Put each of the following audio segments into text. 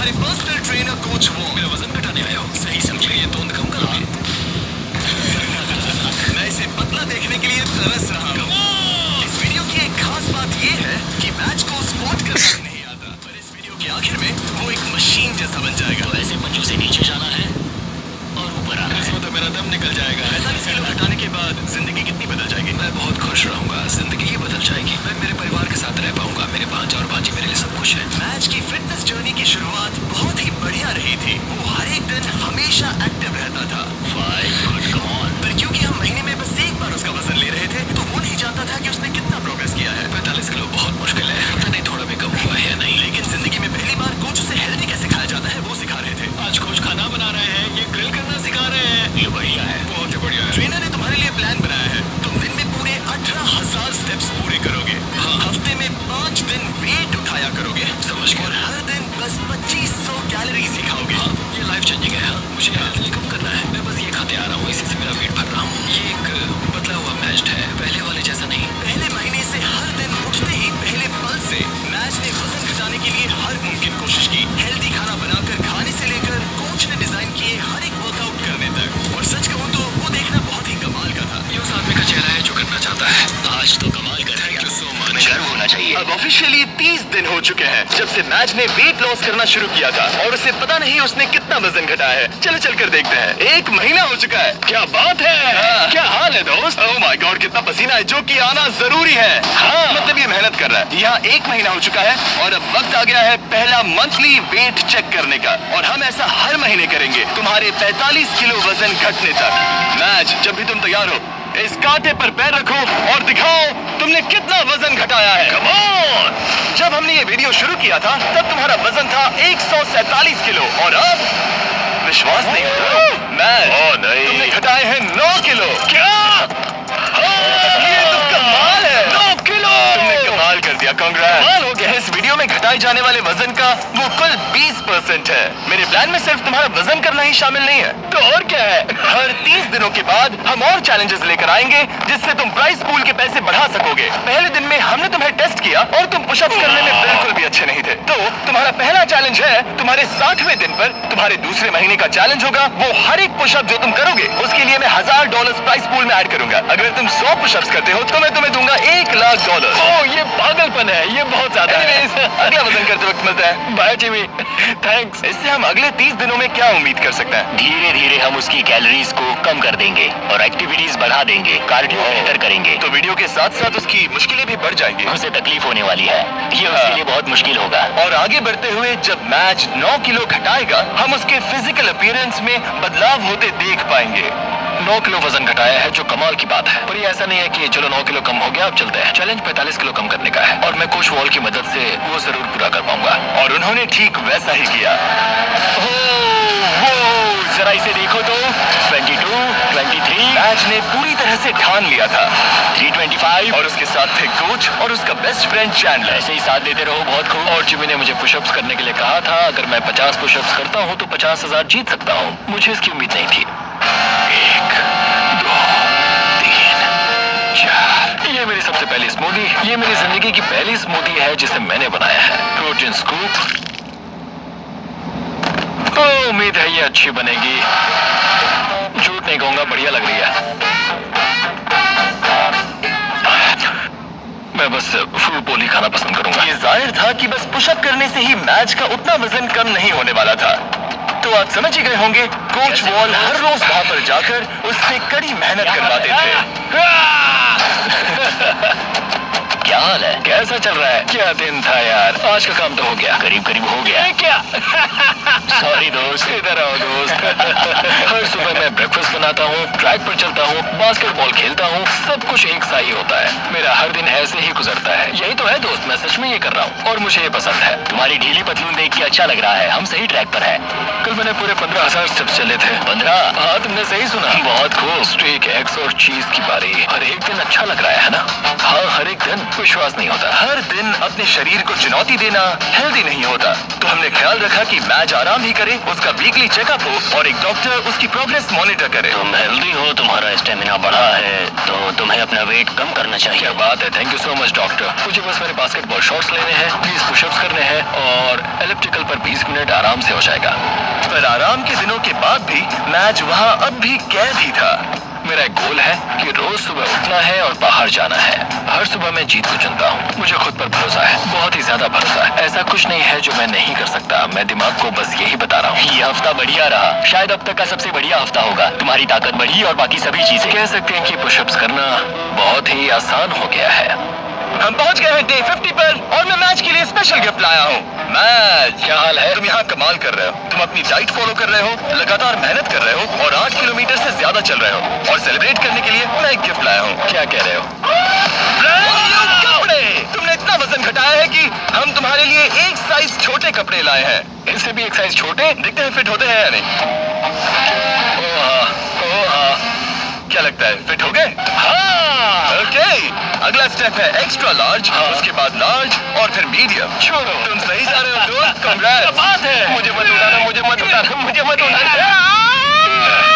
तुम्हारे personal trainer coach वो। मेरा वजन घटाने आया हो, सही समझे? ये तोंद कम करोगे? मैं इसे पतला देखने के लिए तरस रहा हूँ। इस वीडियो की एक खास बात ये है कि मैच को स्पॉट करना भी नहीं आता, पर इस वीडियो के आखिर में वो एक मशीन जैसा बन जाएगा। तो ऐसे मंजू से नीचे जाना है और ऊपर आना है। इसमें तो मेरा दम निकल जाएगा। 45 किलो हटाने के बाद जिंदगी कितनी बदल जाएगी? मैं बहुत खुश रहूंगा, जिंदगी ही बदल जाएगी। मैं मेरे परिवार के साथ रह पाऊंगा, मेरे भांजा और भांजी मेरे लिए सब कुछ है। मैच की फिटनेस जर्नी की शुरुआत बहुत ही बढ़िया रही थी। वो हर एक दिन हमेशा एक्टिव रहता था। पर क्योंकि हम महीने में बस एक बार उसका वजन ले रहे थे, तो वो नहीं जानता था कि उसने कितना प्रोग्रेस किया है। 45 किलो बहुत मुश्किल है, पता नहीं थोड़ा भी कम हुआ है या नहीं। लेकिन जिंदगी में पहली बार कोच उसे हेल्दी कैसे खाया जाता है वो सिखा रहे थे। आज कोच खाना बना रहे हैं, ये ग्रिल करना सिखा रहे हैं। ये बढ़िया है, बहुत ही बढ़िया है। ट्रेनर ने तुम्हारे लिए प्लान बनाया है। तुम दिन में पूरे 18,000 स्टेप्स पूरे करोगे। हफ्ते में 5 दिन वेट उठाया करोगे। समझ गया। और हर दिन बस 2500 कैलोरीज ही खाओगे। ये लाइफ चेंजिंग है। मुझे हेल्थ कम करना है। मैं बस ये खाते आ रहा हूँ, इसी से मेरा वेट भर रहा हूँ। ये एक बदला हुआ मैच है, पहले वाले जैसा नहीं। पहले महीने से हर दिन उठते ही पहले पल से मैच ने वजन घटाने के लिए हर मुमकिन कोशिश की। हेल्दी खाना बनाकर खाने से लेकर कोच ने डिजाइन किए हर एक वर्कआउट करने तक। और सच कहूँ तो वो देखना बहुत ही कमाल का था। ये उस आदमी का चेहरा है जो करना चाहता है। आज तो कमाल कर Thank you so much. गर्व होना चाहिए। अब ऑफिशियली 30 दिन हो चुके हैं जब से मैच ने वेट लॉस करना शुरू किया था, और उसे पता नहीं उसने कितना वजन घटाया है। चलो चलकर देखते हैं। 1 महीना हो चुका है। क्या बात है? क्या हाल है दोस्त? ओह माय गॉड, कितना पसीना है, जो कि आना जरूरी है। हाँ। मतलब ये मेहनत कर रहा है। यहाँ 1 महीना हो चुका है और अब वक्त आ गया है पहला मंथली वेट चेक करने का। और हम ऐसा हर महीने करेंगे, तुम्हारे 45 किलो वजन घटने तक। मैच, जब भी तुम तैयार हो, इस कांटे पर पैर रखो और दिखाओ तुमने कितना वजन घटाया है। Come on! जब हमने ये वीडियो शुरू किया था तब तुम्हारा वजन था 147 किलो, और अब विश्वास नहीं होता, मैच, नहीं। तुमने घटाए हैं 9 किलो। क्या? ये तो कमाल है। 9 किलो! तुमने कमाल कर दिया, कांग्रेस। कमाल हो गया। इस वीडियो में घटाए जाने वाले वजन का वो कुल 20% है। मेरे प्लान में सिर्फ तुम्हारा वजन करना ही शामिल नहीं है, तो और क्या है? हर 30 दिनों के बाद हम और चैलेंजेस लेकर आएंगे जिससे तुम प्राइस पूल के पैसे बढ़ा सकोगे। पहले दिन में हमने तुम्हें टेस्ट किया और तुम पुशअप्स करने में बिल्कुल भी अच्छे नहीं थे। तो तुम्हारा पहला चैलेंज है, तुम्हारे 60वें दिन पर तुम्हारे दूसरे महीने का चैलेंज होगा। वो हर एक पुशअप जो तुम करोगे उसके लिए मैं $1000 प्राइस पूल में ऐड करूंगा। अगर तुम 100 पुशअप्स करते हो तो मैं तुम्हें दूंगा $1,00,000। ओह, ये पागलपन है, ये बहुत ज्यादा है। अगला वजन करते वक्त मिलता है। Bye Jimmy, thanks. इससे हम अगले 30 दिनों में क्या उम्मीद कर सकते हैं? धीरे धीरे हम उसकी कैलोरीज को कम कर देंगे और एक्टिविटीज बढ़ा देंगे, कार्डियो बेहतर करेंगे। तो वीडियो के साथ साथ उसकी मुश्किलें भी बढ़ जाएंगी। उसे तकलीफ होने वाली है, ये उसके लिए बहुत मुश्किल होगा। और आगे बढ़ते हुए जब मैच 9 किलो घटाएगा, हम उसके फिजिकल अपीयरेंस में बदलाव होते देख पाएंगे। 9 किलो वजन घटाया है, जो कमाल की बात है। पर ये ऐसा नहीं है कि चलो 9 किलो कम हो गया, अब चलते हैं। चैलेंज 45 किलो कम करने का है और मैं कोच वॉल की मदद से वो जरूर पूरा कर पाऊंगा। और उन्होंने ठीक वैसा ही किया। जरा इसे देखो तो। 22, 23, मैच ने पूरी तरह से ठान लिया था 325 और उसके साथ थे कोच और उसका बेस्ट फ्रेंड चैंडलर। ऐसे ही साथ देते रहो, बहुत खूब। और जिमी ने मुझे पुशअप्स करने के लिए कहा था, अगर मैं 50 पुशअप्स करता हूँ तो 50,000 जीत सकता हूँ। मुझे इसकी उम्मीद नहीं थी। 1, 2, 3, 4। ये मेरी सबसे पहली स्मूदी। ये मेरी जिंदगी की पहली स्मूदी है जिसे मैंने बनाया है। Protein scoop. उम्मीद है ये अच्छी बनेगी। झूठ नहीं कहूंगा, बढ़िया लग रही है। मैं बस फुल पोली खाना पसंद करूंगा। ये जाहिर था कि बस पुशअप करने से ही मैच का उतना वजन कम नहीं होने वाला था। तो आप समझ ही गए होंगे, कोच वॉल हर रोज वहां पर जाकर उससे कड़ी मेहनत करवाते थे। क्या हाल है? कैसा चल रहा है? क्या दिन था यार, आज का काम तो हो गया, करीब करीब हो गया। क्या? सॉरी दोस्त, इधर आओ दोस्त। हर सुबह मैं ब्रेकफास्ट बनाता हूँ, ट्रैक पर चलता हूँ, बास्केटबॉल खेलता हूँ, सब कुछ एक सा ही होता है। मेरा हर दिन ऐसे ही गुजरता है। यही तो है दोस्त, मैं सच में ये कर रहा हूँ और मुझे ये पसंद है। तुम्हारी ढीली पतलून देख के अच्छा लग रहा है, हम सही ट्रैक पर है। कल मैंने पूरे 15,000 स्टेप्स चले थे। 15? हाँ, तुमने सही सुना। बहुत खूब। स्टेक, एग्स और चीज की बारी। हर एक दिन अच्छा लग रहा है ना? हाँ, हर एक दिन। विश्वास नहीं होता। हर दिन अपने शरीर को चुनौती देना हेल्दी नहीं होता। तो हमने ख्याल रखा कि मैच आराम ही करे, उसका वीकली चेकअप हो और एक डॉक्टर उसकी प्रोग्रेस मॉनिटर करे। तुम हेल्दी हो, तुम्हारा स्टेमिना बढ़ा है, तो तुम्हें अपना वेट कम करना चाहिए। क्या बात है, thank you so much doctor. मुझे बस मेरे बास्केटबॉल शॉर्ट्स लेने हैं, प्लीज पुश पुशअप्स करने हैं और एलिप्टिकल पर 20 मिनट आराम से हो जाएगा। पर आराम के दिनों के बाद भी मैच वहाँ अब भी कैद ही था। मेरा एक गोल है कि रोज सुबह उठना है और बाहर जाना है। हर सुबह मैं जीत को चुनता हूँ। मुझे खुद पर भरोसा है, बहुत ही ज्यादा भरोसा है। ऐसा कुछ नहीं है जो मैं नहीं कर सकता। मैं दिमाग को बस यही बता रहा हूँ। ये हफ्ता बढ़िया रहा, शायद अब तक का सबसे बढ़िया हफ्ता होगा। तुम्हारी ताकत बढ़ी और बाकी सभी चीजें। कह सकते हैं कि पुशअप्स करना बहुत ही आसान हो गया है। हम पहुंच गए हैं डे 50 पर और मैं मैच के लिए स्पेशल गिफ्ट लाया हूँ। मैच, क्या हाल है? तुम यहाँ कमाल कर रहे हो। तुम अपनी डाइट फॉलो कर रहे हो, लगातार मेहनत कर रहे हो और 8 किलोमीटर से ज्यादा चल रहे हो। और सेलिब्रेट करने के लिए मैं एक गिफ्ट लाया हूँ। क्या कह रहे हो? ब्रांड न्यू कपड़े। तुमने इतना वजन घटाया है कि हम तुम्हारे लिए एक साइज छोटे कपड़े लाए हैं। इससे भी एक साइज छोटे? देखते हैं फिट होते हैं या नहीं। ओह हाँ। क्या लगता है, फिट हो गए? हाँ। ओके, अगला स्टेप है एक्स्ट्रा लार्ज, हाँ। उसके बाद लार्ज और फिर मीडियम। छोड़ो। तुम सही जा रहे हो दोस्त, कांग्रेट्स। क्या बात है? मुझे मत उड़ाना, मुझे मत उड़ाना, मुझे मत उड़ाना।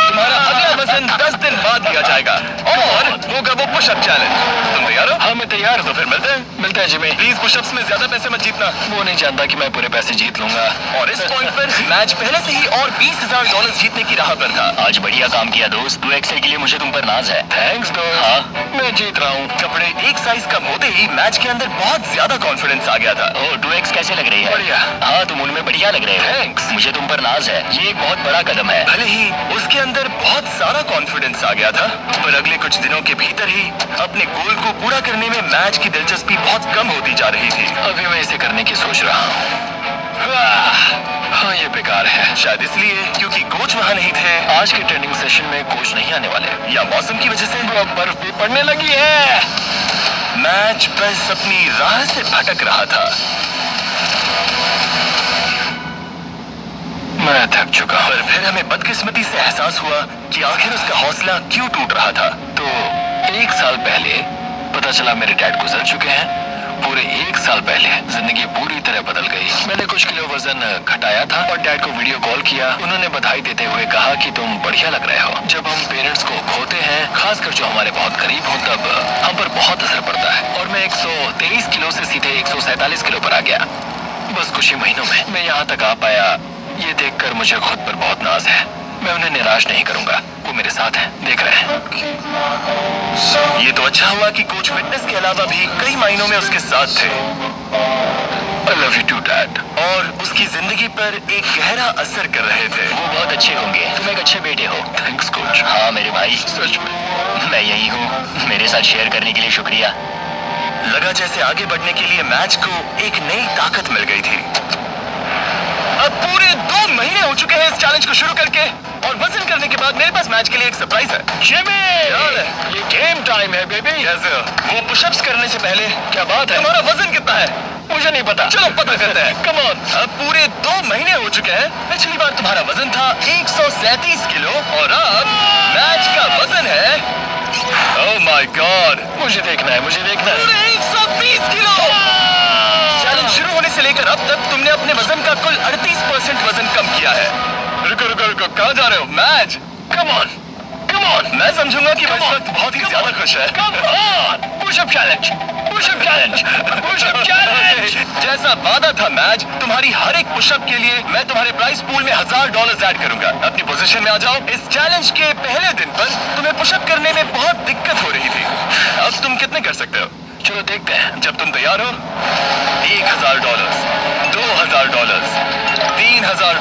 तुम्हारा अगला वजन 10 दिन बाद दिया जाएगा और होगा वो पुशअप चैलेंज। तुम तैयार हो? हाँ मैं तैयार हूँ। तो फिर मिलते हैं। मिलते हैं जिमी। प्लीज पुशअप्स में ज्यादा पैसे मत जीतना। वो नहीं जानता कि मैं पूरे पैसे जीत लूंगा। और इस पॉइंट पर मैच पहले से ही और $20,000 जीतने की राह पर था। आज बढ़िया काम किया दोस्त। 2XL के लिए मुझे तुम पर नाज है। थैंक्स दोस्त। हाँ? मैं जीत रहा हूँ। कपड़े एक साइज कम होते ही मैच के अंदर बहुत ज्यादा कॉन्फिडेंस आ गया था। ओह 2X कैसे लग रही है? बढ़िया। हाँ तुम उनमें बढ़िया लग रहे हो। Thanks। मुझे तुम पर नाज है। ये एक बहुत बड़ा कदम है। भले ही उसके अंदर बहुत सारा कॉन्फिडेंस आ गया था, पर अगले कुछ दिनों के भीतर ही अपने गोल को पूरा करने में मैच की दिलचस्पी बहुत कम होती जा रही थी। अभी मैं इसे करने की सोच रहा हूँ। हाँ ये बेकार है। शायद इसलिए क्योंकि कोच वहाँ नहीं थे, आज के ट्रेनिंग सेशन में कोच नहीं आने वाले। या मौसम की वजह से। अब बर्फ भी पड़ने लगी है। मैच बस अपनी राह से भटक रहा था। मैं थक चुका हूँ। पर फिर हमें बदकिस्मती से एहसास हुआ कि आखिर उसका हौसला क्यों टूट रहा था। तो 1 साल पहले पता चला मेरे डैड गुजर चुके हैं। पूरे 1 साल पहले जिंदगी पूरी तरह बदल गई। मैंने कुछ किलो वजन घटाया था और डैड को वीडियो कॉल किया। उन्होंने बधाई देते हुए कहा कि तुम बढ़िया लग रहे हो। जब हम पेरेंट्स को खोते हैं, खासकर जो हमारे बहुत करीब हो, तब हम पर बहुत असर पड़ता है। और मैं 123 किलो से सीधे 147 किलो पर आ गया बस कुछ ही महीनों में। मैं यहाँ तक आ पाया, ये देखकर मुझे खुद पर बहुत नाज है। मैं उन्हें निराश नहीं करूंगा। वो मेरे साथ हैं, देख रहे हैं। ये तो अच्छा हुआ कि कोच फिटनेस के अलावा भी कई मायनों में उसके साथ थे। I love you too, Dad। और उसकी जिंदगी पर एक गहरा असर कर रहे थे। वो बहुत अच्छे होंगे। तुम एक अच्छे बेटे हो। Thanks coach. हाँ मेरे भाई, सच में। मैं यही हूँ। मेरे साथ शेयर करने के लिए शुक्रिया। लगा जैसे आगे बढ़ने के लिए मैच को एक नई ताकत मिल गई थी। अब पूरे 2 महीने हो चुके हैं इस चैलेंज को शुरू करके और वजन करने के बाद मेरे पास मैच के लिए एक सरप्राइज है। जिमी, यार, ये गेम टाइम है बेबी। कैसे हो? वो पुशअप्स करने से पहले क्या बात है? तुम्हारा वजन कितना है? मुझे नहीं पता। चलो पता करते हैं। Come on. अब पूरे 2 महीने हो चुके हैं। पिछली बार तुम्हारा वजन था 137 किलो और अब मैच का वजन है, ओह माय गॉड, मुझे देखना है, मुझे देखना है। पूरे 120 किलो। चैलेंज शुरू होने से लेकर अब तक तुमने अपने वजन का कुल 38% वजन कम किया है। रुको रुको रुको, कहाँ जा रहे हो? Match, come on, come on. मैं समझूंगा कि मैं इस वक्त बहुत ही ज्यादा खुश है। Come on. Pushup challenge, pushup challenge, pushup challenge. जैसा वादा था मैच, तुम्हारी हर एक पुशअप के लिए मैं तुम्हारे प्राइस पूल में $1000 ऐड करूंगा। अपनी पोजीशन में आ जाओ। इस चैलेंज के पहले दिन पर तुम्हें पुशअप करने में बहुत दिक्कत हो रही थी। अब तुम कितने कर सकते हो? चलो देखते हैं। जब तुम तैयार हो, $1000, $2000, $3000,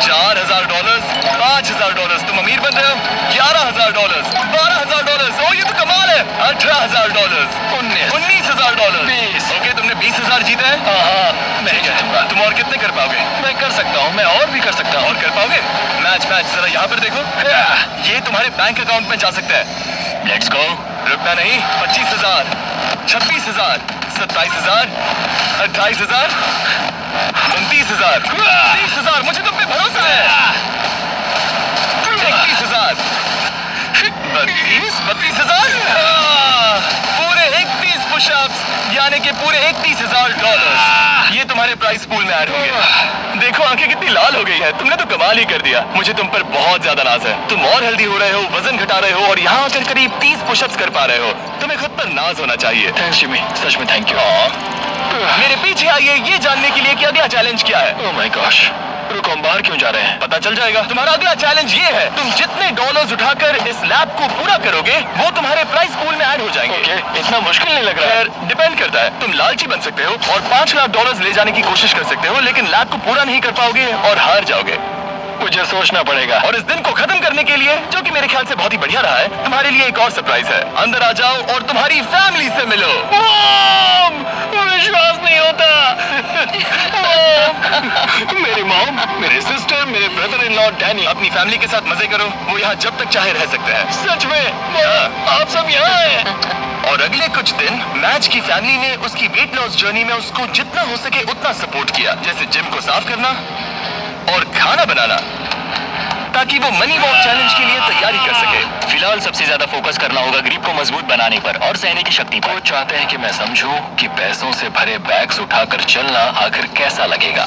$4000, $5000। तुम अमीर बन रहे हो। $11000, $12000। ओ ये तो कमाल है। $18000, $19000। 20। ओके, तुमने 20000 जीते हैं। हाँ, मैं ही जीतूंगा। तुम और कितने कर पाओगे? मैं कर सकता हूँ, मैं और भी कर सकता हूँ। और कर पाओगे? मैच जरा यहाँ पर देखो। ये तुम्हारे बैंक अकाउंट में जा सकता है। Let's go. रुकना नहीं। 25000, 26000, 27000, 28000, 29000, 30000। मुझे तुम पे भरोसा है। 31000, 32000। पूरे 31 पुशअप्स, यानी कि पूरे $31000 ये तुम्हारे प्राइस पूल में ऐड होंगे। देखो आंखें कितनी लाल हो गई है। तुमने तो कमाल ही कर दिया। मुझे तुम पर बहुत ज्यादा नाज है। तुम और हेल्दी हो रहे हो, वजन घटा रहे हो और यहाँ आकर करीब 30 पुशअप्स कर पा रहे हो। तुम्हें खुद पर नाज होना चाहिए। थैंक्स जिमी, सच में थैंक यू। मेरे पीछे आइए ये जानने के लिए कि अगला चैलेंज क्या है। ओह माय गॉश, रुको, हम बाहर क्यों जा रहे हैं? पता चल जाएगा। तुम्हारा अगला चैलेंज ये है, तुम जितने डॉलर्स उठाकर इस लैब को पूरा करोगे वो तुम्हारे प्राइस पूल में ऐड हो जाएंगे। ओके, इतना मुश्किल नहीं लग रहा है। खैर डिपेंड करता है, तुम लालची बन सकते हो और 5 लाख डॉलर्स ले जाने की कोशिश कर सकते हो, लेकिन लैब को पूरा नहीं कर पाओगे और हार जाओगे। मुझे सोचना पड़ेगा। और इस दिन को खत्म करने के लिए, जो कि मेरे ख्याल से बहुत ही बढ़िया रहा है, तुम्हारे लिए एक और सरप्राइज है। अंदर आ जाओ और तुम्हारी फैमिली से मिलो। मॉम, विश्वास नहीं होता। मॉम, मेरी मॉम, मेरे सिस्टर, मेरे ब्रदर इन लॉ डैनी। अपनी फैमिली के साथ मजे करो, वो यहाँ जब तक चाहे रह सकते हैं। सच में आप सब यहाँ हैं? और अगले कुछ दिन मैच की फैमिली ने उसकी वेट लॉस जर्नी में उसको जितना हो सके उतना सपोर्ट किया, जैसे जिम को साफ करना और खाना बनाना, ताकि वो मनी वॉक चैलेंज के लिए तैयारी कर सके। फिलहाल सबसे ज्यादा फोकस करना होगा ग्रिप को मजबूत बनाने पर और सहने की शक्ति पर। वो चाहते हैं कि मैं समझूं कि पैसों से भरे बैग्स उठाकर चलना आखिर कैसा लगेगा।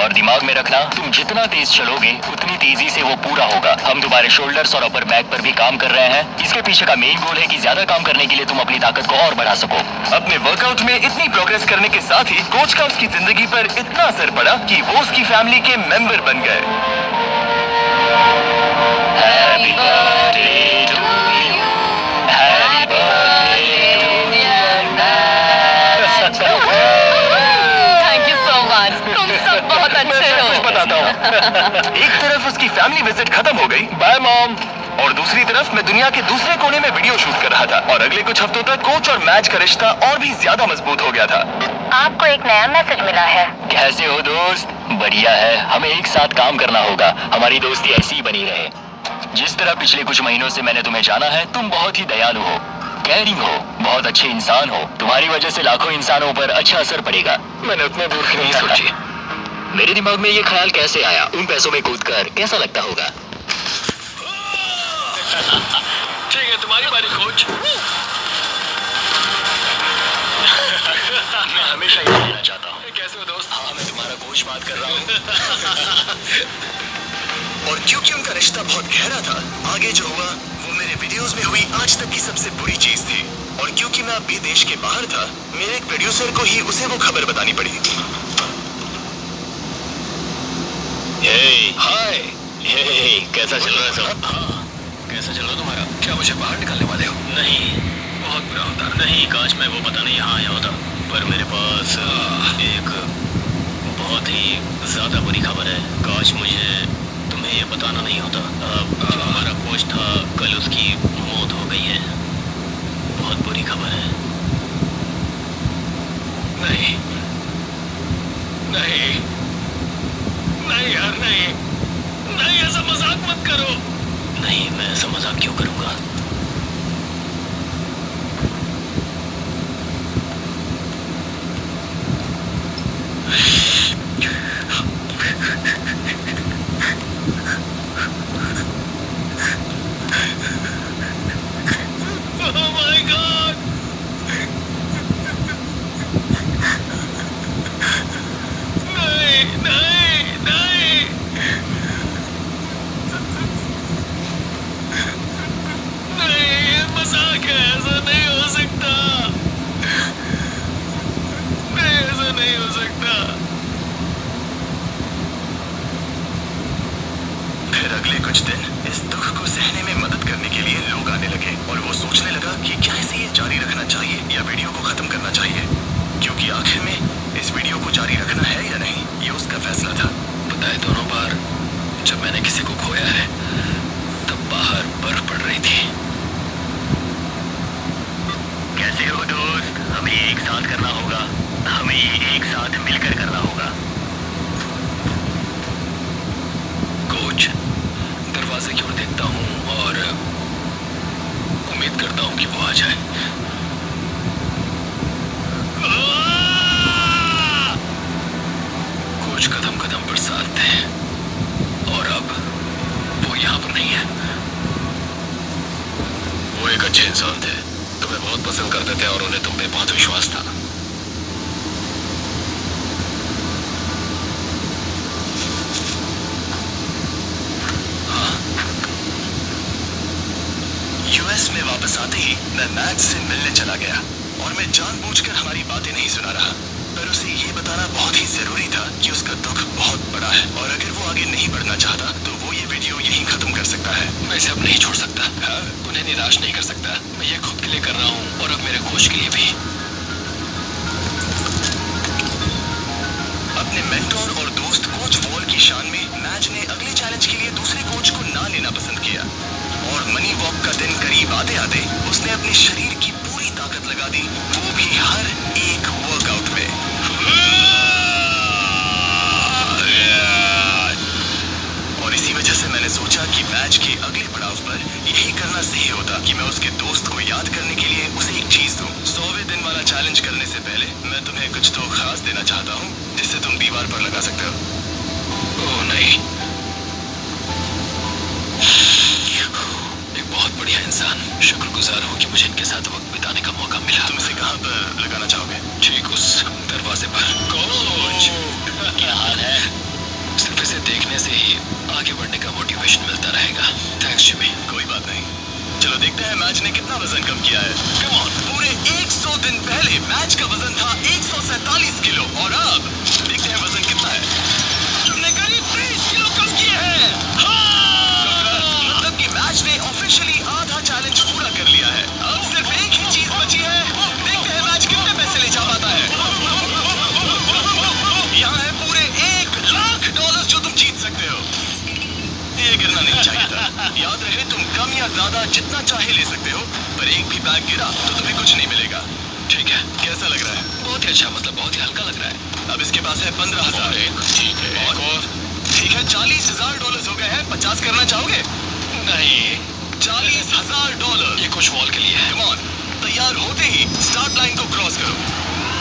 और दिमाग में रखना, तुम जितना तेज चलोगे उतनी तेजी से वो पूरा होगा। हम तुम्हारे शोल्डर्स और अपर बैक पर भी काम कर रहे हैं। इसके पीछे का मेन गोल है कि ज्यादा काम करने के लिए तुम अपनी ताकत को और बढ़ा सको। अपने वर्कआउट में इतनी प्रोग्रेस करने के साथ ही कोच का उसकी जिंदगी पर इतना असर पड़ा कि वो उसकी फैमिली के मेंबर बन गए। Happy birthday to you. Happy birthday to you. Thank you so much, तुम सब बहुत अच्छे कुछ हो। बताता हूँ। एक तरफ उसकी फैमिली विजिट खत्म हो गई बाय मॉम। और दूसरी तरफ मैं दुनिया के दूसरे कोने में वीडियो शूट कर रहा था। और अगले कुछ हफ्तों तक कोच और मैच का रिश्ता और भी ज्यादा मजबूत हो गया था। आपको एक नया मैसेज मिला है। कैसे हो दोस्त? बढ़िया है। हमें एक साथ काम करना होगा। हमारी दोस्ती ऐसी ही बनी रहे। जिस तरह पिछले कुछ महीनों से मैंने तुम्हें जाना है, तुम बहुत ही दयालु हो, केयरिंग हो, बहुत अच्छे इंसान हो। तुम्हारी वजह से लाखों इंसानों पर अच्छा असर पड़ेगा। मैंने उतने दूर की नहीं सोची। मेरे दिमाग में ये ख्याल कैसे आया? उन पैसों में कूदकर कैसा लगता होगा? ठीक है, तुम्हारी बारी कोच। मैं हमेशा ये कहना चाहता हूँ। कैसे हो दोस्त? हाँ, मैं तुम्हारा कोच बात कर रहा हूँ। और क्योंकि उनका रिश्ता बहुत गहरा था, आगे जो हुआ वो मेरे वीडियोस में हुई आज तक की सबसे बुरी चीज थी। और क्योंकि मैं अब भी देश के बाहर था, मेरे एक प्रोड्यूसर को ही उसे वो खबर बतानी पड़ी। हाय, कैसा चल रहा है सब? हाँ, कैसा चल रहा तुम्हारा? क्या मुझे बाहर निकालने वाले हो? नहीं, बहुत बुरा होता। नहीं, काश मैं वो पता नहीं यहाँ आया होता। पर मेरे पास एक बहुत ही ज्यादा बुरी खबर है। काश मुझे तुम्हें ये बताना नहीं होता। जो हमारा कोच था, कल उसकी मौत हो गई है। बहुत बुरी खबर है। नहीं, नहीं, नहीं यार, नहीं, नहीं, ऐसा मजाक मत करो। नहीं, मैं ऐसा मजाक क्यों करूंगा? Oh my God! नहीं, नहीं, नहीं, नहीं, ये मजाक है, ऐसा नहीं हो सकता। नहीं, ऐसा नहीं हो सकता। फिर अगले कुछ दिन इस दुख को सहने में मदद करने के लिए लोग आने लगे और वो सोचने लगा कि क्या इसे ये जारी रखना चाहिए या वीडियो को खत्म करना चाहिए, क्योंकि आखिर में इस वीडियो को जारी रखना है या नहीं ये उसका फैसला था। पता है, दोनों बार जब मैंने किसी को खोया है तब बाहर बर्फ पड़ रही थी। कैसे हो दोस्त? हमें ये एक साथ करना होगा। हमें ये एक साथ मिलकर करना होगा। कोच, दरवाजे की ओर देखता हूँ और उम्मीद करता हूँ कि वो आ जाए। कोच कदम कदम पर साथ थे और अब वो यहाँ पर नहीं है। वो एक अच्छे इंसान थे, तुम्हें बहुत पसंद करते थे और उन्हें तुम पे बहुत विश्वास था। यूएस में वापस आते ही मैं मैच से मिलने चला गया। और मैं जानबूझकर हमारी बातें नहीं सुना रहा, पर उसे ये बताना बहुत ही जरूरी था कि उसका दुख बहुत बड़ा है और अगर वो आगे नहीं बढ़ना चाहता तो वो ये वीडियो यहीं खत्म कर सकता है। मैं इसे अब नहीं छोड़ सकता। हाँ? उन्हें निराश नहीं कर सकता। मैं ये खुद के लिए कर रहा हूँ और अब मेरे कोच के लिए भी। अपने मेंटोर और दोस्त कोच वॉल की शान में मैच ने अगले चैलेंज के लिए दूसरे कोच को ना लेना पसंद किया और मनी वॉक का दिन करीब आते आते उसने अपने शरीर की पूरी ताकत लगा दी, वो भी हर एक वर्कआउट में। और इसी वजह से मैंने सोचा कि मैच के अगले पड़ाव पर यही करना सही होता कि मैं उसके दोस्त को याद करने के लिए उसे एक चीज दूं। 100वें दिन वाला चैलेंज करने से पहले मैं तुम्हें कुछ तो खास देना चाहता हूँ जिसे तुम दीवार पर लगा सकते हो। ओह नहीं, एक बहुत बढ़िया इंसान। शुक्रगुजार हूँ कि मुझे इनके साथ वक्त बिताने का मौका मिला। तुम इसे कहाँ पर लगाना चाहोगे? ठीक उस दरवाजे पर। कोच, क्या हाल है? सिर्फ इसे देखने से ही आगे बढ़ने का मोटिवेशन मिलता रहेगा। Thanks Jimmy. कोई बात नहीं। चलो देखते हैं मैच ने कितना वजन कम किया है। Come on. पूरे 100 दिन पहले मैच का वजन था 147 किलो और अब देखते हैं वजन कितना है। तुमने करीब 30 किलो कम किए हैं। मतलब कि मैच ने ऑफिशियली आधा चैलेंज पूरा कर लिया है। अब सिर्फ एक ही चीज बची है। देखते हैं मैच कितने पैसे ले जा पाता है। यहाँ है पूरे $1,00,000 जो तुम जीत सकते हो। ये गिरना नहीं चाहिए था। याद रहे तुम कम या ज्यादा जितना चाहे ले सकते हो, पर एक भी बैग गिरा तो तुम्हें कुछ नहीं मिलेगा। ठीक है, कैसा लग रहा है? बहुत ही अच्छा, मतलब बहुत ही हल्का लग रहा है। अब इसके पास है 15,000। ठीक है, और ठीक है, $40,000 हो गए हैं। 50 करना चाहोगे? नहीं, $40,000। ये कुछ वॉल के लिए है। कम ऑन, तैयार होते ही स्टार्ट लाइन को क्रॉस करो।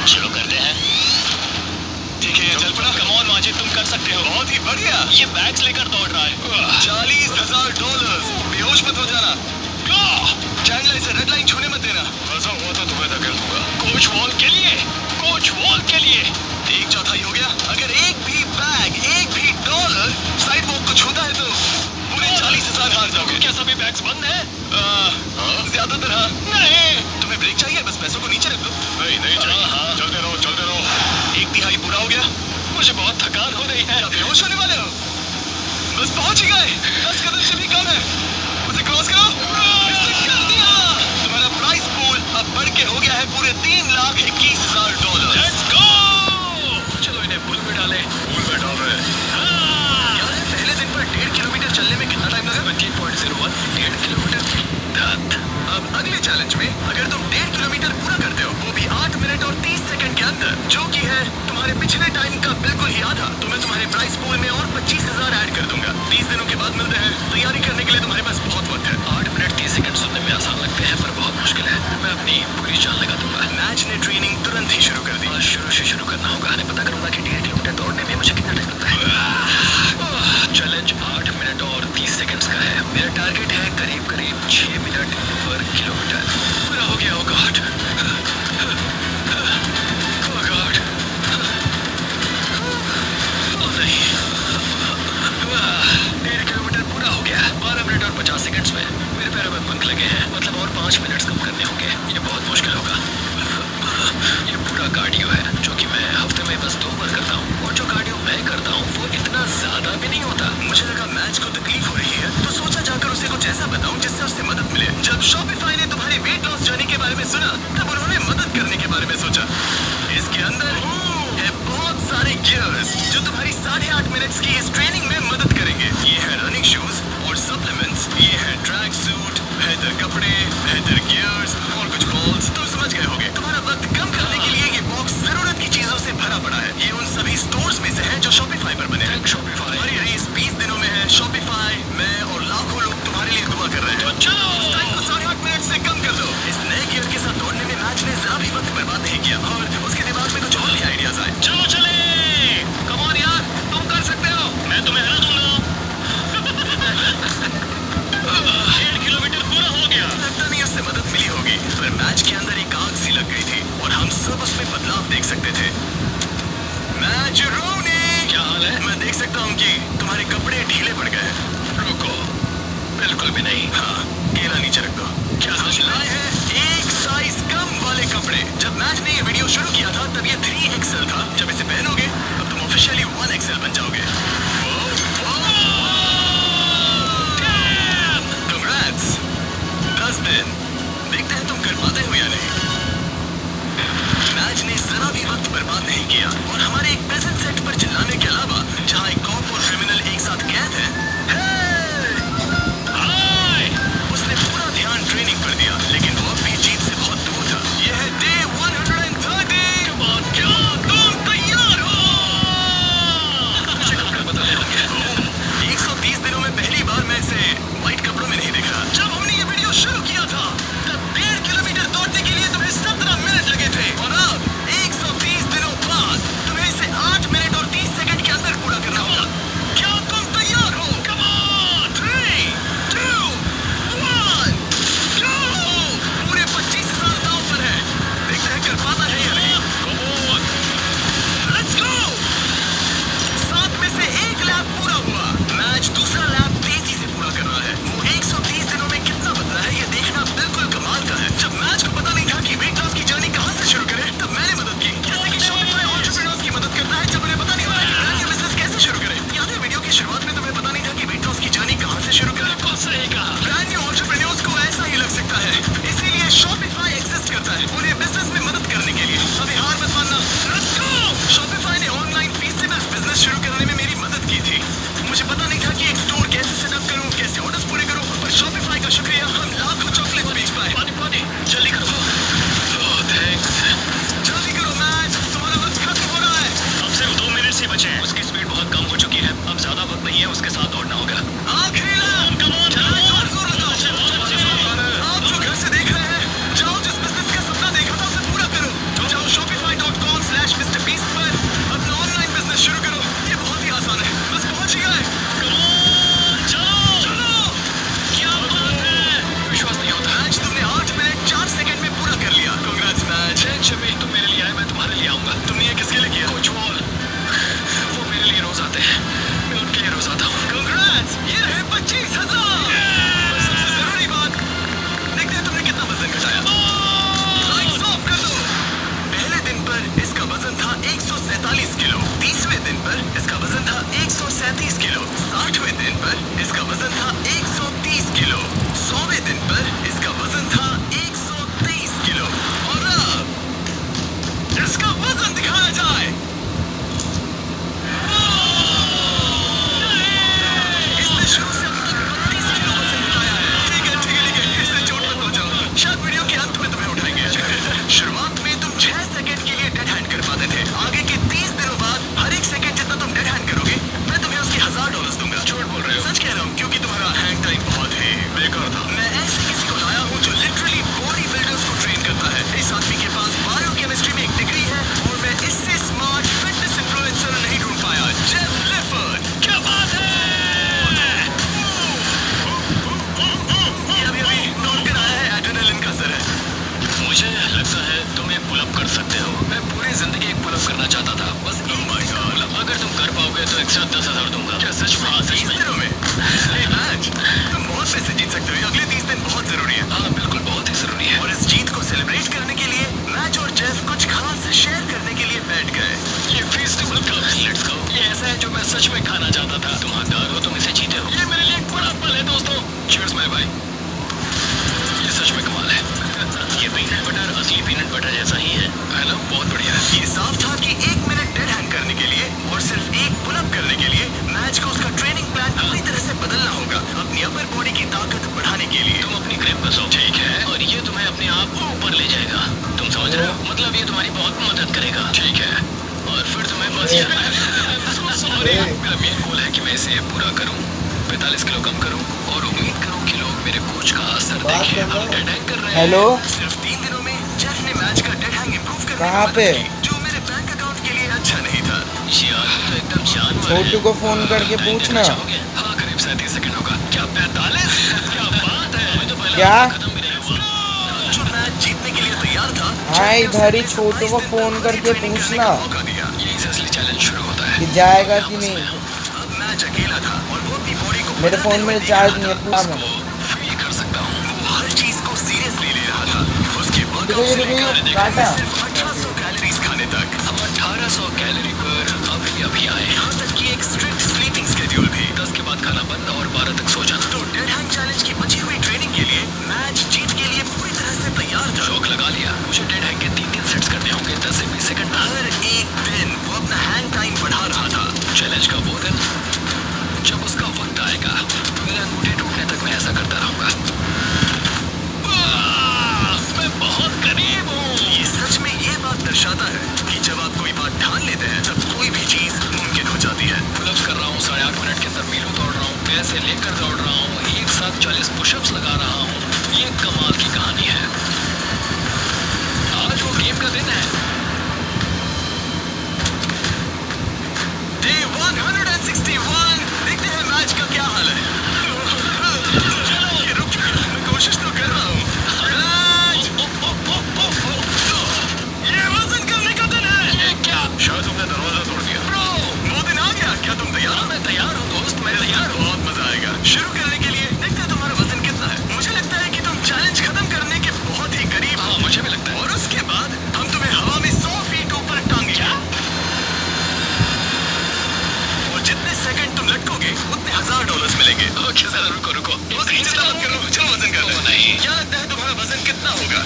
शुरू करते हैं। ठीक है, चल पड़ा। कम ऑन माजिद, तुम कर सकते हो। बहुत ही बढ़िया। ये बैग्स लेकर दौड़ रहा है। $40,000। बेहोश मत हो जाना। चैंडलर, इसे रेड लाइन छूने मत देना। ऐसा हुआ तो तुम्हें धकेल दूंगा। कोच वॉल के लिए, कोच वॉल के लिए। 1/4 हो गया। अगर एक भी बैग, एक भी डॉलर साइड वॉक को छूता है तो पूरे 40,000 हार जाओगे। क्या सभी बैग्स बंद हैं? ज्यादातर हाँ। नहीं, तुम्हें ब्रेक चाहिए? बस पैसों को नीचे रख दो। नहीं चाहिए। चलते रहो, चलते रहो। 1/3 पूरा हो गया। मुझे बहुत थकान हो रही है। क्या बेहोश होने वाले हो? बस पहुंच ही गए। 10 कदम से भी कम है। उसे क्रॉस करो। इसने कर दिया। तुम्हारा प्राइस पूल अब बढ़ के हो गया है पूरे $3,21,000। Let's go. चलो इन्हें पुल में डालें। पूल में डाल रहे हैं। यार, पहले दिन पर 1.5 किलोमीटर चलने में कितना टाइम लगा? 17.01, 1.5 किलोमीटर। अब अगले चैलेंज में अगर तुम 1.5 किलोमीटर पूरा करते हो, वो भी 8 मिनट और 30 सेकंड के अंदर, जो कि है तुम्हारे पिछले टाइम का बिल्कुल ही आधा, तो मैं तुम्हारे प्राइस पूल में और 25,000 ऐड कर दूंगा। 30 दिनों के बाद मिलते हैं। तैयारी करने के लिए तुम्हारे पास बहुत वक्त है। 8 मिनट 30 सेकंड सुनने में आसान लगते हैं पर बहुत मुश्किल है। मैं अपनी पूरी जान लगा दूंगा। मैच ने ट्रेनिंग तुरंत ही शुरू कर दी। आज शुरू से शुरू करना होगा। मैं पता करूंगा कि 1.5 किलोमीटर दौड़ने में मुझे कितना टाइम लगता है। चैलेंज 8 मिनट और 30 सेकंड्स का है। मेरा टारगेट है करीब 6 मिनट पर किलोमीटर। पूरा हो गया। oh God, oh God, oh नहीं। 1.5 किलोमीटर पूरा हो गया। 12 मिनट और 50 सेकंड्स में मेरे पैरों में पंख लगे हैं। मतलब और 5 मिनट्स कम करने होंगे। ये बहुत मुश्किल होगा। ये पूरा कार्डियो है जो कि मैं हफ्ते में बस 2 बार करता हूँ और जो कार्डियो मैं करता हूँ वो इतना ज्यादा भी नहीं होता। मुझे लगा मैच को तकलीफ हो रही है तो सोचा जाकर उसे कुछ ऐसा बताऊं जिससे उससे मदद मिले। जब शॉपिफाई ने तुम्हारे वेट लॉस जर्नी के बारे में सुना तब उन्होंने मदद करने के बारे में सोचा। इसके अंदर है बहुत सारे गियर्स जो तुम्हारी 8.5 मिनट्स की इस ट्रेनिंग में मदद करेंगे। ये है रनिंग शूज और सप्लीमेंट्स, ये है ट्रैक सूट, बेहतर कपड़े, बेहतर गियर्स और कुछ बॉल्स। तुम समझ गए होगे। तुम्हारा वक्त कम करने के लिए ये बॉक्स जरूरत की चीजों से भरा पड़ा है। ये उन सभी स्टोर्स में से है जो शॉपिफाई पर बने हैं। शॉपिफाई हमारी रेस 20 दिनों में है। शॉपिफाई, मैं और लाखों लोग तुम्हारे लिए दुआ कर रहे हैं। तो चलो। इस टाइम को 8.5 मिनट से कम कर दो। इस नए गियर के साथ दौड़ने में मैच ने जरा भी वक्त बर्बाद नहीं किया और उसके दिमाग में कुछ और भी आइडियाज आए। चलो चले। कम ऑन यार, तुम कर सकते हो। मैं तुम्हें हरा दूंगा। 1.5 किलोमीटर पूरा हो गया। लगता नहीं उससे मदद मिली होगी, पर मैच के अंदर एक आग सी लग गई थी और हम सब उसमें बदलाव देख सकते थे। मैच रोनी, क्या हाल है? मैं देख सकता हूँ कि तुम्हारे कपड़े ढीले पड़ गए हैं। रुको, बिल्कुल भी नहीं। हाँ, केला नीचे रख दो। क्या हम सच में? लाए हैं एक साइज कम वाले कपड़े। कपड़े। जब मैच ने ये वीडियो शुरू किया था तब ये 3XL था। जब इसे पहनोगे अब तुम ऑफिशियली 1XL बन जाओगे। Congrats! 10 दिन। देखते हैं तुम कर पाते हो या नहीं। मैच ने जरा भी वक्त बर्बाद नहीं किया और हमारे एक प्रेजेंट सेट पर चिल्लाने के अलावा जहां एक कॉप और क्रिमिनल एक साथ कैद है, उसने पूरा ध्यान ट्रेनिंग पर दिया, लेकिन वो अब भी जीत से बहुत दूर था। यह है डे 130। क्या तुम तैयार हो? मुझे कपड़े बदलने होंगे। 130 दिनों में पहली बार मैं इसे व्हाइट कपड़ों में नहीं देखा। जब हमने ये वीडियो शुरू किया था तब 1.5 किलोमीटर दौड़ने के लिए तुम्हें 17 मिनट लगे थे और अब 130 दिनों बाद तुम्हें इसे 8 मिनट और 30 सेकंड के अंदर पूरा करना होगा। क्या तुम तैयार हो? Come on! 3, 2, 1, go! पूरे 25,000 दांव पर है। देखते हैं कर पाता है या नहीं। Come on! Let's go! 7 में से 1 लैप पूरा हुआ। मैच दूसरा लैप तेजी से पूरा कर रहा है। वो 130 दिनों में कितना बदला है ये देखना बिल्कुल कमाल का है। जब मैच को पता नहीं था कि वेट लॉस की जर्नी कहां से शुरू करें, तब मैंने मदद की। जैसे कि शॉपिफाई एंटरप्रेन्योर्स की मदद करता है जब उन्हें पता नहीं होता कि ब्रांड या बिजनेस कैसे शुरू करें। याद है वीडियो की शुरुआत में तुम्हें पता नहीं था कि वेट लॉस की जर्नी कहां से शुरू करें? बिल्कुल सही कहा। ब्रांड न्यू एंटरप्रेन्योर्स को ऐसा ही लग सकता है, इसीलिए शॉपिफाई एग्जिस्ट करता है उन्हें बिजनेस में मदद करने के लिए। अभी हार मत मानना। Let's go! शॉपिफाई ने ऑनलाइन फीसलेस बिजनेस शुरू करने में मेरी मदद की थी। मुझे पता नहीं था कि एक स्टोर कैसे सेटअप करूं, कैसे ऑर्डर्स पूरे करूं, पर शॉपिफाई का शुक्रिया हम लाखों चॉकलेट बेच पाए। पानी जल्दी करो। ओह थैंक्स। जल्दी करो मैच, तुम्हारा वक्त खत्म हो रहा है। अब सिर्फ 2 मिनट से बचे हैं। उसकी स्पीड बहुत कम हो चुकी है, अब ज्यादा वक्त नहीं है, उसके साथ दौड़ना होगा। आखिरी लैप। चलाओ, जोर लगाओ। आप जो घर से देख रहे हैं, जाओ जिस बिजनेस का सपना देखा था उसे पूरा करो। जाओ shopify.com/MrBeast पर अपना ऑनलाइन बिजनेस शुरू करो। ये बहुत ही आसान है, बस पहुंच ही गए। चलो। क्या बात है? विश्वास नहीं होता। मैच तुमने 8 मिनट 4 सेकंड में पूरा कर लिया। Congrats match. शमी तुम मेरे लिए आए, मैं तुम्हारे लिए आऊंगा। तुमने ये किसके लिए किया? Coach wall. वो मेरे लिए रोज आते हैं, मैं उनके लिए रोज आता हूँ। कांग्रेट्स, ये है 25,000। और सबसे जरूरी बात, देखते हैं तुमने कितना वजन घटाया। लाइट्स ऑफ कर दो। पहले दिन पर इसका वजन था 147 किलो। 30वें दिन पर इसका वजन था 137 किलो। 60वें दिन पर इसका वजन था 130 किलो। 100वें दिन पर इसका वजन था 123 किलो। और अब इसका वजन दिखाया जाए। इसने शुरू से अभी तक 32 किलो वजन घटाया है। ठीक है, इससे चोट मत पहुंचाओ। शायद वीडियो के अंत में तुम्हें उठाएंगे। शुरुआत में तुम 6 सेकंड के लिए डेड हैंड कर पाते थे। आगे के 30 दिनों बाद हर एक सेकंड जितना तुम डेड हैंड करोगे मैं तुम्हें उसके $1000 दूंगा। झूठ बोल रहे हो? सच कह रहा हूँ, क्योंकि तुम्हारा हैंग टाइम बहुत ही बेकार था। मैं ऐसे किसी को लाया हूँ जो लिटरली बॉडी बिल्डर्स को ट्रेन करता है। इस आदमी के पास बायोकेमिस्ट्री में एक डिग्री है और मैं इससे स्मार्ट फिटनेस इन्फ्लुएंसर नहीं ढूंढ पाया। जेफ लिफर्ड। क्या बात है? ये अभी दौड़ कर आया है, एड्रेनलिन का असर है। मुझे लगता है तुम एक पुल अप कर सकते हो। मैं पूरी जिंदगी एक पुल अप करना चाहता था, बस अगर तुम कर पाओगे तो एक्स्ट्रा 10,000 दूंगा। क्या सच में? 30 दिनों में? मैच तुम बहुत पैसे जीत सकते हो। अगले 30 दिन बहुत जरूरी है। हाँ बिल्कुल, बहुत ही जरूरी है। और इस जीत को सेलिब्रेट करने के लिए मैच और जेफ कुछ खास शेयर करने के लिए बैठ गए। ये फेस्टिवल कप्स, लेट्स गो। ये ऐसा है जो मैं सच में खाना चाहता था। तुम हकदार हो, तुम इसे जीते हो। ये मेरे लिए एक बड़ा पल है दोस्तों। चीयर्स माय भाई। ये सच में कमाल है। ये पीनट बटर असली पीनट बटर जैसा ही है ना? बहुत बढ़िया है। ये साफ था कि 1 मिनट डेड हैंड करने के लिए और सिर्फ एक पुल अप करने के लिए मैच को उसका ट्रेनिंग प्लान पूरी तरह से बदलना होगा अपनी अपर बॉडी की ताकत बढ़ाने के लिए। तुम अपनी ग्रिप कसो, ठीक है, और ये तुम्हें अपने आप ऊपर ले जाएगा। तुम समझ रहे हो? मतलब ये तुम्हारी बहुत मदद करेगा, ठीक है, और फिर तुम्हें बस सॉरी, मेरा मेन गोल है कि मैं इसे पूरा करूं, 45 किलो कम करूं और उम्मीद करूं कि लोग मेरे कोच का असर देखें। हम डेड हैंग कर रहे हैं। हेलो, सिर्फ 3 दिनों में जेफ ने मैच का डेड हैंग इंप्रूव करने कहाँ पे? जो मेरे बैंक अकाउंट के लिए अच्छा नहीं था। ये आदमी तो एकदम जानवर है। छोटू को फोन करके पूछना। हाँ करीब 37 सेकंड होगा। क्या 45? क्या बात है? अभी तो पहला क्या? खत्म भी नहीं हुआ। जो मैच जीतने के लिए तैयार था, हाँ, इधर ही छोटू को फोन करके पूछना यही से असली चैलेंज शुरू होता है। कि जाएगा कि नहीं। अब मैच अकेला था और वो अपनी बॉडी को मेरे फोन में रिचार्ज नहीं है, पूरा मैंने। फील कर सकता हूँ। वो हर चीज को सीरियसली ले रहा था। उसके वर्क देखो ये देखो ये काटा। 1800 कैलोरीज खाने तक। हम 1800 कैलोरी पर अभी आए। यहाँ तक कि एक स्ट्रिक्ट स्लीपिंग शेड्यूल भी। 10 के बाद खाना बंद और 12 तक सो जाना। तो डेड हैंग चैलेंज की बची हुई ट्रेनिंग के लिए मैच जीत के लिए पूरी तरह से तैयार था। शौक लगा लिया। मुझे डेड हैंग के 3 सेट्स करने होंगे 10 से 20 सेकंड। हर एक दिन वो अपना हैंग टाइम बढ़ा रहा था। चैलेंज का वो दिन जब उसका वक्त आएगा, मेरे अंगूठे टूटने तक मैं ऐसा करता रहूंगा। मैं बहुत करीब हूँ। ये सच में ये बात दर्शाता है कि जब आप कोई बात ठान लेते हैं तब कोई भी चीज मुमकिन हो जाती है। पुलअप्स कर रहा हूँ, 8.5 मिनट के अंदर मीलों दौड़ रहा हूँ, पैसे लेकर दौड़ रहा हूँ, एक साथ 40 पुशअप्स लगा रहा हूँ। ये कमाल की कहानी है। आज वो गेम का दिन है। डे 161। देखते हैं मैच का क्या हाल है। ये रुक चुका है। मैं कोशिश तो कर रहा हूँ। ये वजन करने का दिन है। ये क्या? शायद तुमने दरवाजा तोड़ दिया। ब्रो, वो दिन आ गया। क्या तुम तैयार हो? मैं तैयार हूँ दोस्त, मैं तैयार हूँ। बहुत मजा आएगा। शुरू करने के लिए देखते हैं तुम्हारा वजन कितना है। मुझे लगता है कि तुम चैलेंज खत्म करने के बहुत ही करीब हो। हाँ, मुझे भी लगता है। और उसके बाद हम तुम्हें हवा में 100 फीट ऊपर टांगेंगे। और जितने सेकंड तुम लटकोगे उतने $1000 मिलेंगे। ओके, जरा रुको। चिंता मत करो। चलो वजन कर ओ, नहीं। क्या लगता है तुम्हारा वजन कितना होगा?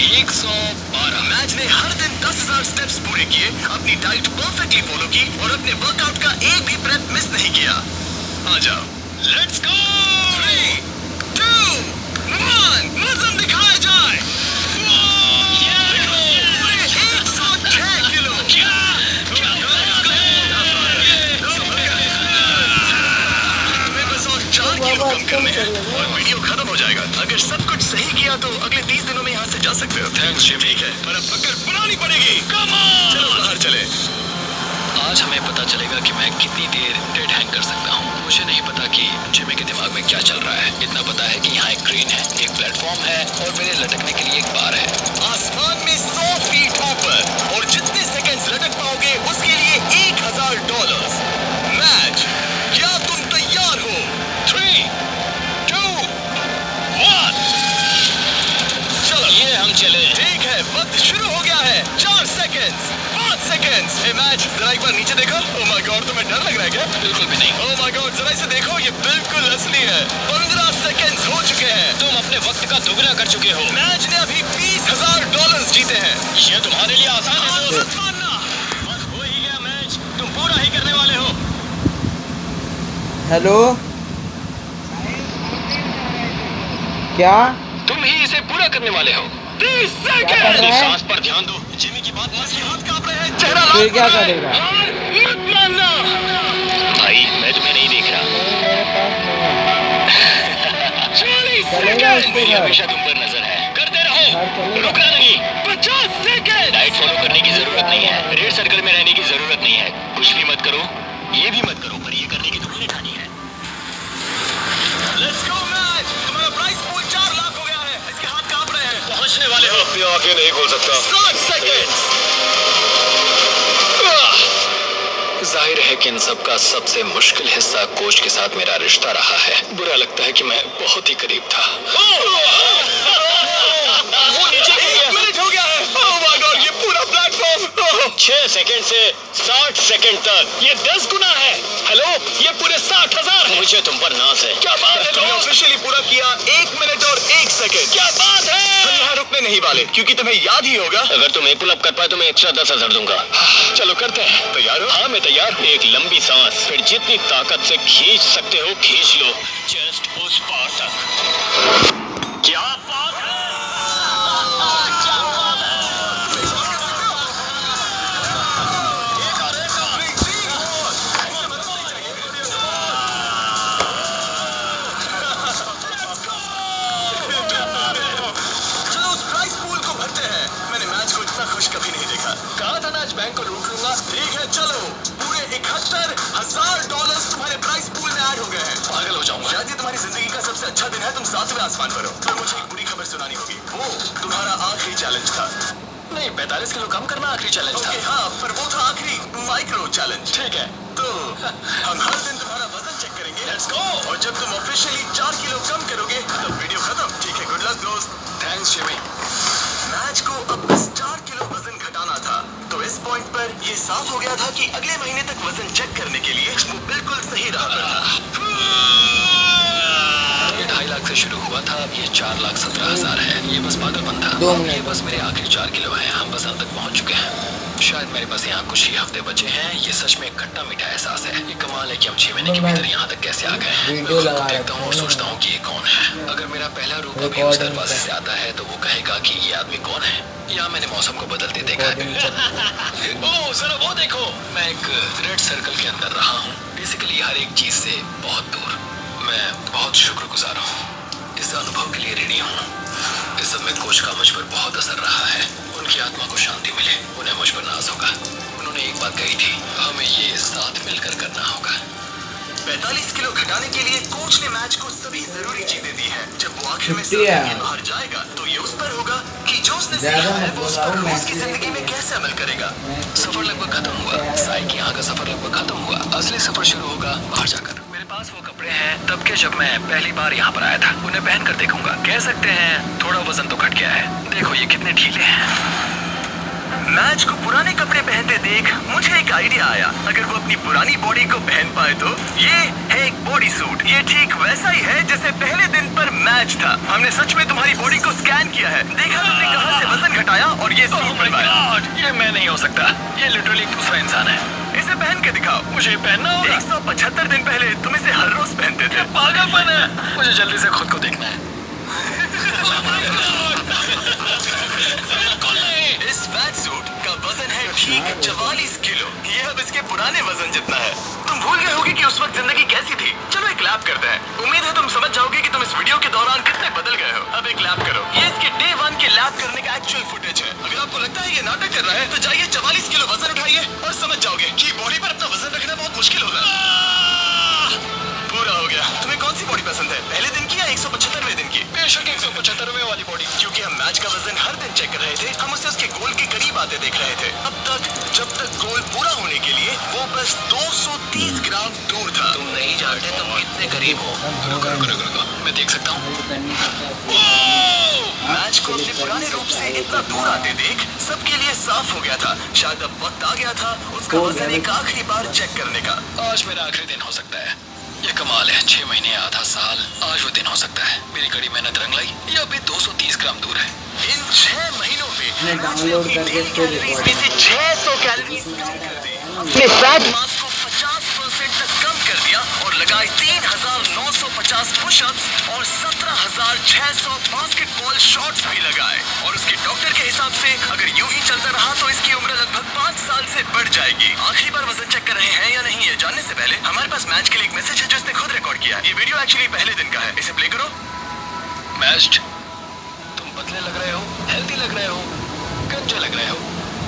112। मैच ने हर दिन 10,000 स्टेप्स पूरे किए, अपनी डाइट परफेक्टली फॉलो की और अपने वर्कआउट का एक भी प्रेप मिस नहीं किया। आ जाओ, लेट्स गो। 3, 2, 1, वजन दिखाया जाए। 106 किलो। तुम्हें बस और 4 किलो कम करने हैं और वीडियो खत्म हो जाएगा। अगर सब कुछ सही किया तो अगले 30 दिनों में यहाँ से जा सकते हो। Thanks Jimmy. ठीक है, पर अब पकड़ बनानी पड़ेगी। चलो बाहर चले। आज हमें पता चलेगा कि मैं कितनी देर डेड हैंग कर सकता हूँ। मुझे नहीं पता कि जिमी के दिमाग में क्या चल रहा है। इतना पता है कि यहाँ एक क्रेन है, एक प्लेटफॉर्म है और मेरे लटकने के लिए एक बार है। आसमान में 100 फीट ऊपर और जितने सेकंड्स लटक पाओगे उसके लिए $1000। मैच, क्या तुम तैयार हो? 3, 2, 1। चलो ये हम चले। ठीक है, वक्त शुरू हो गया है। 4 सेकंड्स, 5 सेकंड्स। हे मैच, जरा एक बार नीचे देखो। ओह माय गॉड, तुम्हें डर लग रहा है क्या? बिल्कुल भी नहीं। ओह माय गॉड, जरा इसे देखो, ये बिल्कुल असली है। 15 सेकंड्स हो चुके हैं। तुम अपने वक्त का दुगना कर चुके हो। मैच ने अभी $20,000 जीते हैं। ये तुम्हारे लिए आसान है दोस्त। मत मानना। बस हो ही गया मैच, तुम पूरा ही करने वाले हो। हेलो, क्या तुम ही इसे पूरा करने वाले हो। 30 कर सेकंड। रहा है? सांस पर ध्यान दो। जिमी की बात मत हाथ कांप रहे हैं, चेहरा फिर लाल क्या पड़ रहा है। करेगा? हार मत मानना। भाई, मैं तुम्हें नहीं देख रहा। मेरे पास नहीं 40 चलेगा सेकंड। उसके मेरी घर। हमेशा तुम पर नजर है। करते घर रहो, चलेगा। रुकना नहीं। 50 सेकंड। डाइट फॉलो करने की जरूरत नहीं है, रेड सर्कल में रहने की जरूरत नहीं है, कुछ भी मत करो, ये भी मत करो, पर ये करने की तुम्हें ठानी है। Let's go match. तुम्हारा प्राइस पूल 4 लाख हो गया है। इसके हाथ कांप रहे हैं। पहुंचने वाले हो। अपनी आंखें नहीं खोल सकता। 60 सेकंड। जाहिर है कि इन सब का सबसे मुश्किल हिस्सा कोच के साथ मेरा रिश्ता रहा है। बुरा लगता है कि मैं बहुत ही करीब था। वो नीचे 1 मिनट हो गया है। ओह माय गॉड, ये पूरा प्लेटफॉर्म 6 सेकंड से 60 सेकंड तक, ये 10 गुना है। हेलो, ये पूरे 60,000 है। मुझे तुम पर नाज है। क्या बात है तुमने ऑफिशियली पूरा किया। 1 मिनट और 1 सेकंड। क्या बात है। हम यहाँ रुकने नहीं वाले क्योंकि तुम्हें याद ही होगा। अगर तुम एक पुल-अप कर पाए तो मैं एक्स्ट्रा 10,000 दूंगा। चलो करते हैं। तैयार हो? हाँ, मैं तैयार हूँ। एक लंबी सांस, फिर जितनी ताकत से खींच सकते हो खींच लो, जस्ट उस पार तक। क्या बात है। चलो उस प्राइस पूल को भरते हैं। मैंने मैच को इतना खुश कभी नहीं देखा। कहा था ना आज बैंक को लूट लूंगा। ठीक है, चलो पूरे $71,000 तुम्हारे प्राइस पूल में ऐड हो गए हैं। पागल हो जाऊंगा। शायद ये तुम्हारी जिंदगी का सबसे अच्छा दिन है। तुम 7वें आसमान पर हो। पर मुझे एक बुरी खबर सुनानी होगी। वो तुम्हारा आखिरी चैलेंज था। नहीं, 45 किलो कम करना आखिरी चैलेंज था। ओके हाँ, पर वो था आखिरी माइक्रो चैलेंज। ठीक है, तो हम हर दिन तुम्हारा वजन चेक करेंगे। Let's go. और जब तुम ऑफिशियली 4 किलो कम करोगे तब वीडियो खत्म। ठीक है, गुड लक दोस्त। Thanks Jimmy. मैच मैच को अब बस 4 किलो वजन घटाना था। तो इस पॉइंट पर ये साफ हो गया था कि अगले महीने तक वजन चेक करने के लिए वो बिल्कुल सही राह पर था। ये 2.5 लाख से शुरू हुआ था, अब ये 4,17,000 है। ये बस पागलपन था। 2 अब मिनट। ये बस मेरे आखिरी 4 किलो हैं। हम बस अंत तक पहुंच चुके हैं। शायद मेरे पास यहाँ कुछ ही हफ्ते बचे हैं। ये सच में एक खट्टा मीठा एहसास है। ये कमाल है कि हम 6 महीने के भीतर यहाँ तक कैसे आ गए। मैं वीडियो खुद लगा को देखता हूँ और रखा है। सोचता हूँ कि ये कौन है। अगर मेरा पहला रूप अभी उस दरवाजे से आता है तो वो कहेगा कि ये आदमी कौन है। यहाँ मैंने मौसम को बदलते देखा है। ओह जरा वो देखो, मैं एक रेड सर्कल के अंदर रहा हूँ। बेसिकली हर एक चीज से बहुत दूर। मैं बहुत शुक्रगुजार हूँ। इस अनुभव के लिए ऋणी हूँ। इस सब में कोच का मुझ पर बहुत असर रहा है। उनकी आत्मा को शांति मिले। उन्हें मुझ पर नाज होगा। उन्होंने एक बात कही थी, हमें ये साथ मिलकर करना होगा। 45 किलो घटाने के लिए कोच ने मैच को सभी जरूरी चीजें दी हैं। जब वो आखिर में 50 है। के बाहर जाएगा तो ये उस पर होगा कि जो उसने ज्यादा सीखा है मत वो उस बोलाओ, पर मैं उसकी जिंदगी में कैसे अमल करेगा। सफर लगभग खत्म हुआ। साई के यहाँ का सफर लगभग खत्म हुआ। असली सफर शुरू होगा बाहर जाकर। मेरे पास वो कपड़े हैं तब के जब मैं पहली बार यहाँ पर आया था। उन्हें पहन कर देखूंगा। कह सकते हैं थोड़ा वजन तो घट गया है। देखो ये कितने ढीले हैं। मैच को पुराने कपड़े पहनते देख मुझे एक आइडिया आया। अगर वो अपनी पुरानी बॉडी को पहन पाए तो ये है एक बॉडी सूट। ये ठीक वैसा ही है जैसे पहले दिन पर मैच था। हमने सच में तुम्हारी बॉडी को स्कैन किया है, देखा तुमने कहां से वजन घटाया और ये सूट बनवाया। ये मैं नहीं हो सकता। ये लिटरली दूसरा इंसान है। इसे पहन के दिखाओ। मुझे पहनना होगा। 175 दिन पहले तुम इसे हर रोज पहनते थे। पागलपन है। मुझे जल्दी से खुद को देखना है। इस फैट सूट का वजन है ठीक 44 किलो। ये अब इसके पुराने वजन जितना है। तुम भूल गए होगे कि उस वक्त जिंदगी कैसी थी। चलो एक लैप करते हैं। उम्मीद है तुम समझ जाओगे कि तुम इस वीडियो के दौरान कितने बदल गए हो। अब एक लैप करो। ये इसके डे 1 के लैप करने का एक्चुअल फुटेज है। अगर आपको लगता है ये नाटक कर रहा है तो जाइए 44 किलो वजन उठाइए और समझ जाओगे कि बॉडी पर अपना वजन रखना बहुत मुश्किल होगा। पूरा हो गया। तुम्हें कौन सी बॉडी पसंद है, पहले दिन की या 175वें दिन की? बेशक 175वें वाली बॉडी। क्योंकि हम मैच का वजन हर दिन चेक कर रहे थे, हम उसे उसके गोल के करीब आते देख रहे थे। अब तक जब तक गोल पूरा होने के लिए वो बस 230 ग्राम दूर था। तुम नहीं जानते तुम कितने करीब हो। रुको, मैं देख सकता हूँ। मैच को अपने पुराने रूप से इतना दूर आते देख सबके लिए साफ हो गया था। शायद अब वक्त आ गया था उसका वजन एक आखिरी बार चेक करने का। आज मेरा आखिरी दिन हो सकता है। ये कमाल है। 6 महीने, आधा साल, आज वो दिन हो सकता है। मेरी कड़ी मेहनत रंग लाई। ये अभी 230 ग्राम दूर है। इन 6 महीनों में डाउनलोड करके फिर रिकॉर्ड में से 600 कैलोरीज कम कर दी। अपने फैट मास को 50% तक कम कर दिया और लगाए 3,950 पुशअप्स और 17,600 बास्केटबॉल शॉट्स भी लगाए। और उसके डॉक्टर के हिसाब से अगर यूं ही चलता रहा तो इसकी उम्र लगभग 5 साल से बढ़ जाएगी। आखिरी बार वजन चेक कर रहे हैं या नहीं ये जानने से पहले हमारे पास मैच के लिए एक मैसेज है जो इसने खुद रिकॉर्ड किया है। ये वीडियो एक्चुअली पहले दिन का है। इसे प्ले करो। मैच्ड, तुम पतले लग रहे हो, हेल्दी लग रहे हो, गंजे लग रहे हो,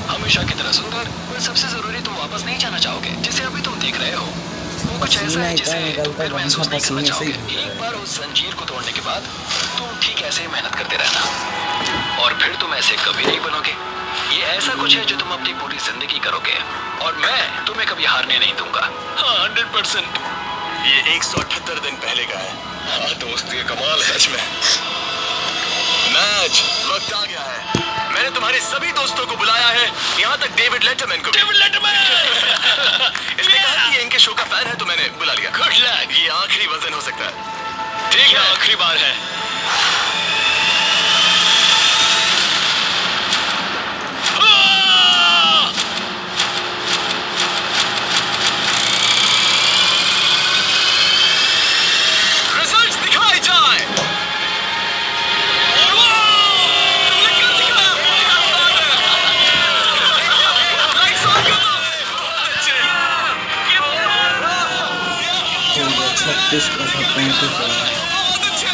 हमेशा की तरह सुंदर। पर सबसे जरूरी तुम वापस नहीं जाना चाहोगे। जिसे अभी तुम देख रहे हो वो कुछ ऐसा है जिसे तुम फिर महसूस नहीं करना चाहोगे। एक बार उस जंजीर को तोड़ने के बाद तुम ठीक ऐसे ही मेहनत करते रहना और फिर तुम ऐसे कभी नहीं बनोगे। ये ऐसा कुछ है जो तुम अपनी पूरी जिंदगी करोगे और मैं तुम्हें कभी हारने नहीं दूंगा। हाँ, 100%। ये 178 दिन पहले का है। हाँ दोस्त, ये कमाल है सच में। मैच वक्त आ गया है। मैंने तुम्हारे सभी दोस्तों को बुलाया है, यहाँ तक डेविड लेटरमैन को भी। David Letterman! इसने कहा कि ये इनके शो का फैन है तो मैंने बुला लिया। Good luck. ये आखिरी वजन हो सकता है। ठीक है, आखिरी बार है। रिजल्ट्स दिखाए जाए। तुमने क्या दिखाया? लाइट्स ऑन कर दो। 36 का 35 बहुत अच्छे।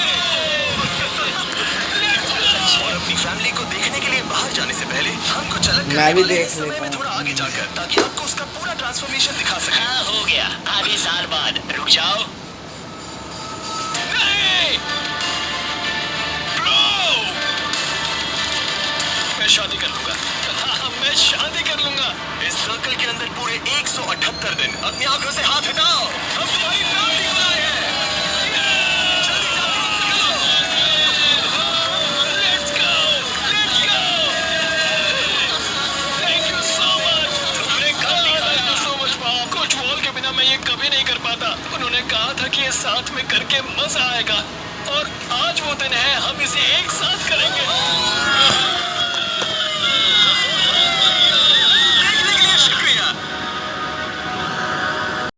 और अपनी फैमिली को देखने के लिए बाहर जाने से पहले हम कुछ अलग मैं भी करने वाले हैं देख इस समय लेता में हूँ। थोड़ा आगे जाकर, ताकि आपको उसका पूरा ट्रांसफॉर्मेशन दिखा सके। हाँ हो गया। आधे साल बाद रुक जाओ। मैं शादी कर लूंगा। मैं शादी कर लूंगा। इस सर्कल के अंदर पूरे 178 दिन। अपनी आंखों से हाथ हटाओ। हम तुम्हारी फैमिली को लाए हैं। जल्दी जाकर उनसे मिलो। Let's go! Let's go! वरना मैं ये कभी नहीं कर पाता। उन्होंने कहा था कि ये साथ में करके मजा आएगा और आज वो दिन है, हम इसे एक साथ